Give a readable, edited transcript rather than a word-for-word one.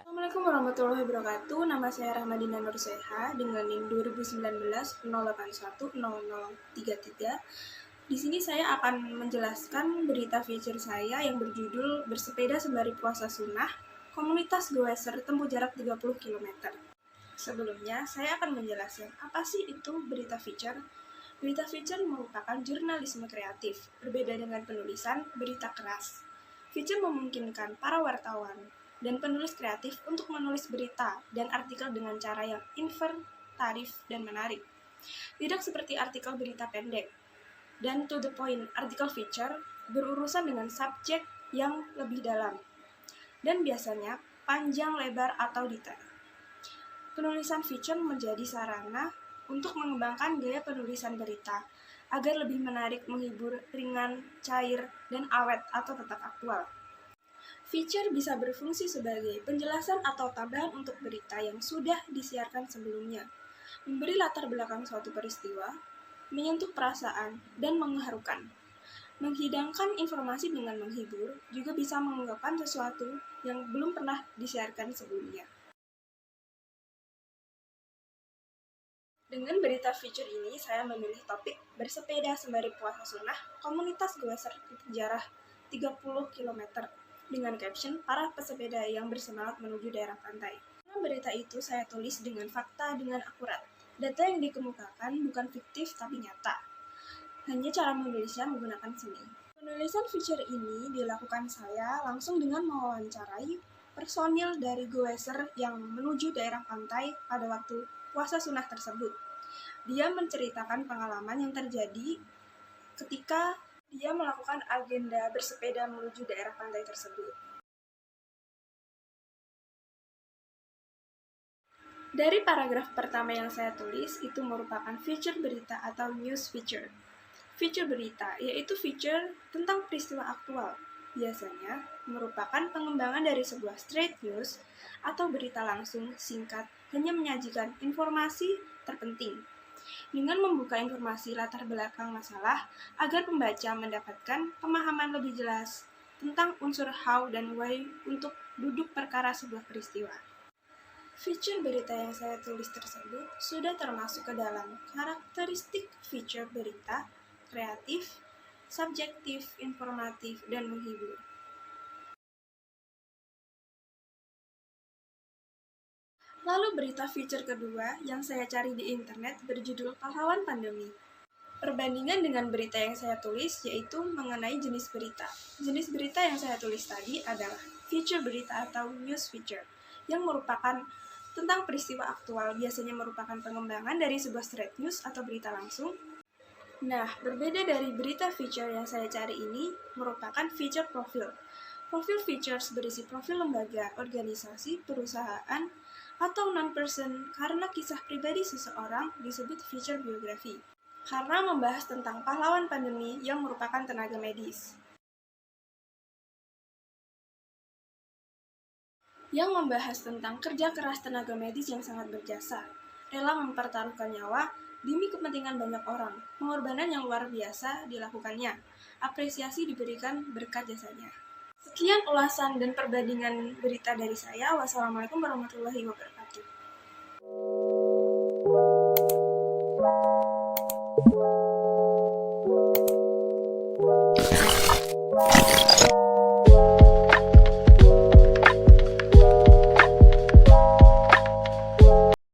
Assalamualaikum warahmatullahi wabarakatuh. Nama saya Rahmadina Nurseha dengan NIM 2019 0810033. Di sini saya akan menjelaskan berita feature saya yang berjudul Bersepeda Sembari Puasa Sunnah, Komunitas Goeser Tempuh Jarak 30 km. Sebelumnya, saya akan menjelaskan apa sih itu berita feature. Berita feature merupakan jurnalisme kreatif, berbeda dengan penulisan berita keras. Feature memungkinkan para wartawan dan penulis kreatif untuk menulis berita dan artikel dengan cara yang inventatif dan menarik. Tidak seperti artikel berita pendek. Dan to the point, artikel feature berurusan dengan subjek yang lebih dalam. Dan biasanya panjang, lebar, atau detail. Penulisan feature menjadi sarana untuk mengembangkan gaya penulisan berita agar lebih menarik, menghibur, ringan, cair, dan awet atau tetap aktual. Feature bisa berfungsi sebagai penjelasan atau tambahan untuk berita yang sudah disiarkan sebelumnya, memberi latar belakang suatu peristiwa, menyentuh perasaan, dan mengharukan. Menghidangkan informasi dengan menghibur juga bisa mengungkapkan sesuatu yang belum pernah disiarkan sebelumnya. Dengan berita feature ini, saya memilih topik bersepeda sembari puasa sunnah, komunitas Goeser jarak 30 km, dengan caption para pesepeda yang bersemangat menuju daerah pantai. Dalam berita itu, saya tulis dengan fakta dengan akurat. Data yang dikemukakan bukan fiktif tapi nyata. Hanya cara menulisnya menggunakan seni. Penulisan feature ini dilakukan saya langsung dengan mewawancarai personil dari Goeser yang menuju daerah pantai pada waktu puasa sunnah tersebut. Dia menceritakan pengalaman yang terjadi ketika dia melakukan agenda bersepeda menuju daerah pantai tersebut. Dari paragraf pertama yang saya tulis, itu merupakan feature berita atau news feature. Feature berita, yaitu feature tentang peristiwa aktual. Biasanya merupakan pengembangan dari sebuah straight news atau berita langsung singkat, hanya menyajikan informasi terpenting. Dengan membuka informasi latar belakang masalah agar pembaca mendapatkan pemahaman lebih jelas tentang unsur how dan why untuk duduk perkara sebuah peristiwa. Feature berita yang saya tulis tersebut sudah termasuk ke dalam karakteristik feature berita, kreatif, subjektif, informatif, dan menghibur. Lalu berita feature kedua yang saya cari di internet berjudul Pahlawan Pandemi. Perbandingan dengan berita yang saya tulis yaitu mengenai jenis berita. Jenis berita yang saya tulis tadi adalah feature berita atau news feature, yang merupakan tentang peristiwa aktual, biasanya merupakan pengembangan dari sebuah straight news atau berita langsung. Nah, berbeda dari berita feature yang saya cari ini, merupakan feature profil. Profil features berisi profil lembaga, organisasi, perusahaan, atau non-person karena kisah pribadi seseorang disebut feature biografi. Karena membahas tentang pahlawan pandemi yang merupakan tenaga medis. Yang membahas tentang kerja keras tenaga medis yang sangat berjasa, rela mempertaruhkan nyawa demi kepentingan banyak orang, pengorbanan yang luar biasa dilakukannya, apresiasi diberikan berkat jasanya. Sekian ulasan dan perbandingan berita dari saya. Wassalamualaikum warahmatullahi wabarakatuh.